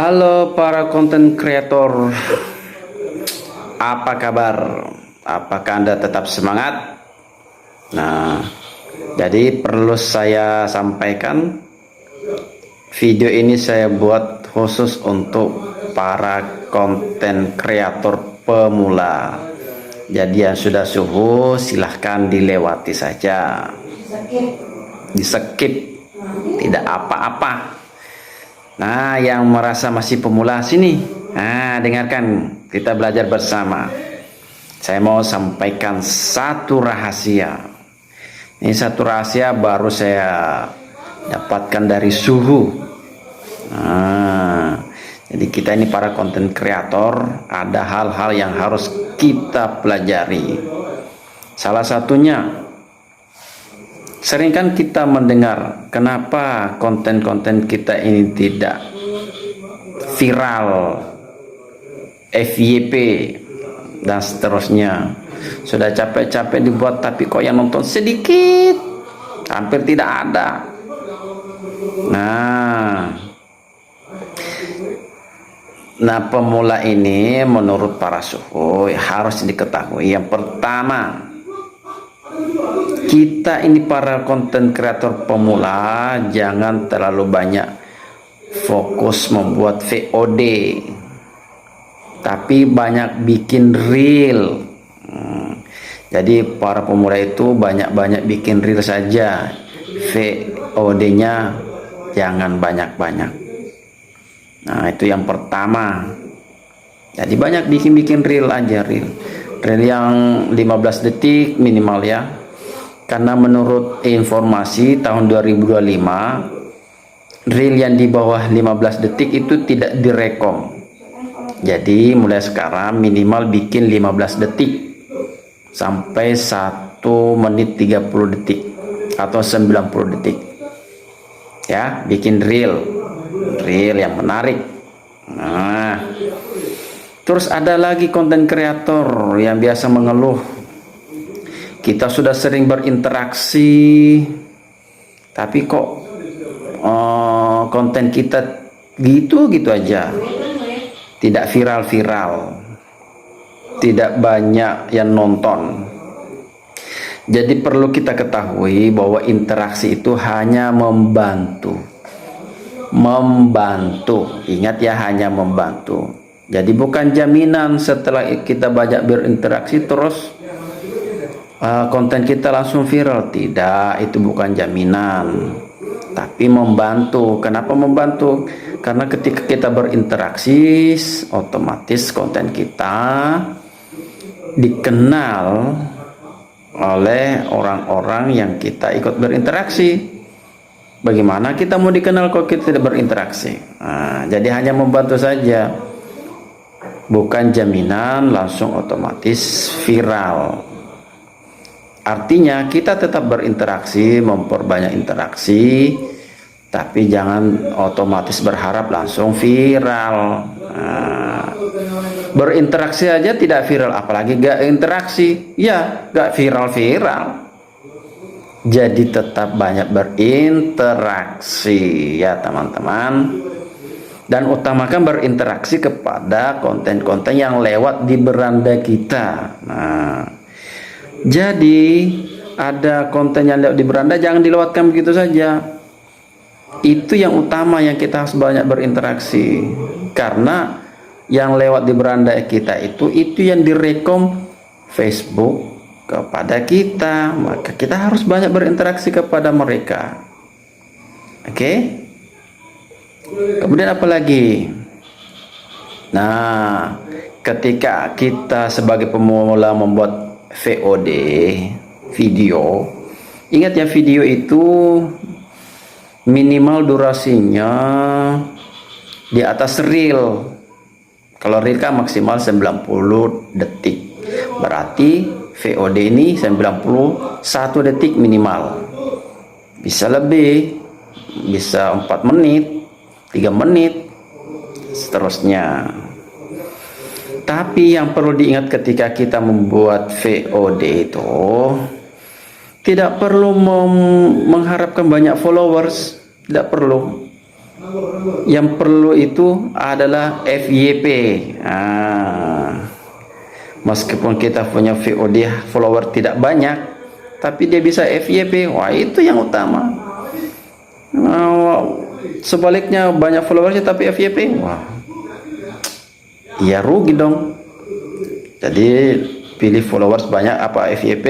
Halo para konten kreator, apa kabar? Apakah Anda tetap semangat? Nah, jadi perlu saya sampaikan, video ini saya buat khusus untuk para konten kreator pemula. Jadi yang sudah suhu silahkan dilewati saja, di skip, tidak apa-apa. Nah, yang merasa masih pemula sini, nah dengarkan, kita belajar bersama. Saya mau sampaikan satu rahasia. Ini satu rahasia baru saya dapatkan dari suhu. Nah, jadi kita ini para konten kreator, ada hal-hal yang harus kita pelajari. Salah satunya, sering kan kita mendengar kenapa konten-konten kita ini tidak viral, FYP dan seterusnya. Sudah capek-capek dibuat tapi kok yang nonton sedikit, hampir tidak ada. Nah, pemula ini menurut para suhu harus diketahui. Yang pertama, kita ini para konten kreator pemula jangan terlalu banyak fokus membuat VOD, tapi banyak bikin reel. Jadi para pemula itu banyak-banyak bikin reel saja, VOD-nya jangan banyak-banyak. Nah, itu yang pertama. Jadi banyak bikin reel aja, reel yang 15 detik minimal ya. Karena menurut informasi tahun 2025, reel yang di bawah 15 detik itu tidak direkom. Jadi mulai sekarang minimal bikin 15 detik sampai 1 menit 30 detik atau 90 detik. Ya, bikin reel yang menarik. Nah, terus ada lagi konten kreator yang biasa mengeluh, kita sudah sering berinteraksi tapi kok konten kita gitu-gitu aja, tidak viral-viral, tidak banyak yang nonton. Jadi perlu kita ketahui bahwa interaksi itu hanya membantu, ingat ya, hanya membantu. Jadi bukan jaminan setelah kita banyak berinteraksi terus konten kita langsung viral. Tidak, itu bukan jaminan, tapi membantu. Kenapa membantu? Karena ketika kita berinteraksi, otomatis konten kita dikenal oleh orang-orang yang kita ikut berinteraksi. Bagaimana kita mau dikenal kalau kita tidak berinteraksi? Nah, jadi hanya membantu saja, bukan jaminan langsung otomatis viral. Artinya kita tetap berinteraksi, memperbanyak interaksi, tapi jangan otomatis berharap langsung viral. Nah, berinteraksi aja tidak viral, apalagi gak interaksi, ya gak viral-viral. Jadi tetap banyak berinteraksi ya teman-teman, dan utamakan berinteraksi kepada konten-konten yang lewat di beranda kita. Nah, jadi ada konten yang lewat di beranda, jangan dilewatkan begitu saja. Itu yang utama, yang kita harus banyak berinteraksi. Karena yang lewat di beranda kita itu yang direkom Facebook kepada kita, maka kita harus banyak berinteraksi kepada mereka. Oke? Kemudian apa lagi? Nah, ketika kita sebagai pemula membuat VOD, video, ingat ya, video itu minimal durasinya di atas reel. Kalau reel kan maksimal 90 detik, berarti VOD ini 91 detik minimal. Bisa lebih, bisa 4 menit, 3 menit, seterusnya. Tapi yang perlu diingat ketika kita membuat VOD itu, tidak perlu mengharapkan banyak followers, tidak perlu. Yang perlu itu adalah FYP. Meskipun kita punya VOD follower tidak banyak, tapi dia bisa FYP. Wah, itu yang utama. Sebaliknya banyak followersnya tapi FYP, wah, ya rugi dong. Jadi pilih followers banyak apa FYP.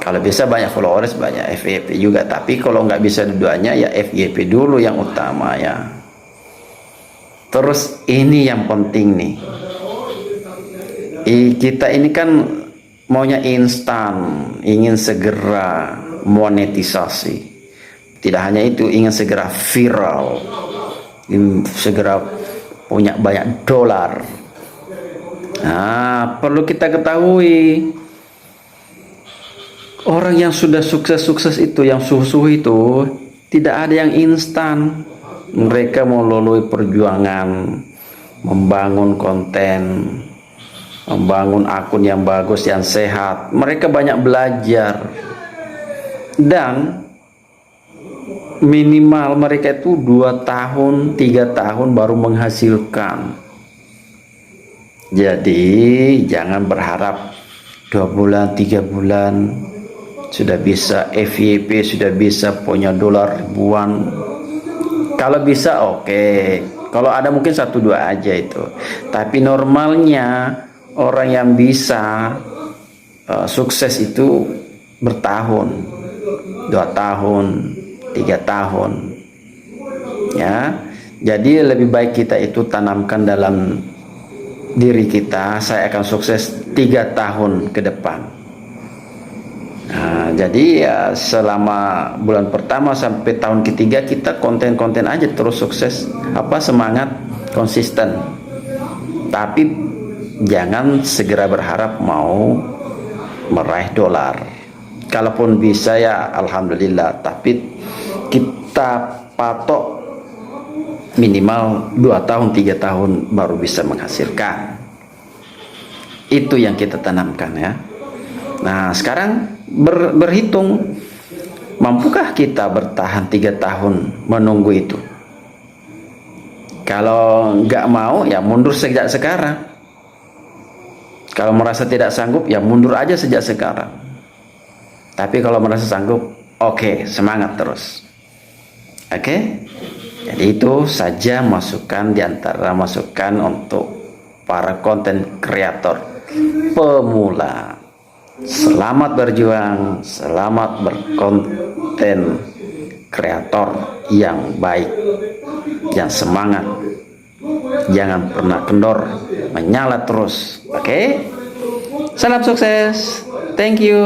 Kalau bisa banyak followers banyak FYP juga, tapi kalau nggak bisa dua-duanya ya FYP dulu yang utama ya. Terus ini yang penting nih, kita ini kan maunya instan, ingin segera monetisasi. Tidak hanya itu, ingin segera viral, ingin segera punya banyak dolar. Nah, perlu kita ketahui, orang yang sudah sukses-sukses itu, yang suhu-suhu itu, tidak ada yang instan. Mereka melalui perjuangan, membangun konten, membangun akun yang bagus, yang sehat. Mereka banyak belajar. Dan minimal mereka itu 2 tahun, 3 tahun baru menghasilkan. Jadi jangan berharap 2 bulan, 3 bulan sudah bisa FYP, sudah bisa punya dolar ribuan. Kalau bisa oke. Kalau ada mungkin 1-2 aja itu. Tapi normalnya orang yang bisa sukses itu bertahun, 2 tahun, 3 tahun ya. Jadi lebih baik kita itu tanamkan dalam diri kita, saya akan sukses 3 tahun ke depan. Nah, jadi ya selama bulan pertama sampai tahun ketiga kita konten-konten aja terus sukses, semangat, konsisten. Tapi jangan segera berharap mau meraih dolar. Kalaupun bisa ya alhamdulillah, tapi kita patok minimal 2 tahun, 3 tahun baru bisa menghasilkan. Itu yang kita tanamkan ya. Nah, sekarang berhitung, mampukah kita bertahan 3 tahun menunggu itu? Kalau nggak mau ya mundur sejak sekarang. Kalau merasa tidak sanggup ya mundur aja sejak sekarang. Tapi kalau merasa sanggup, oke, semangat terus. Oke? Jadi itu saja masukan diantara masukan untuk para konten kreator pemula. Selamat berjuang, selamat berkonten kreator yang baik, yang semangat, jangan pernah kendor, menyala terus. Oke? Salam sukses. Thank you.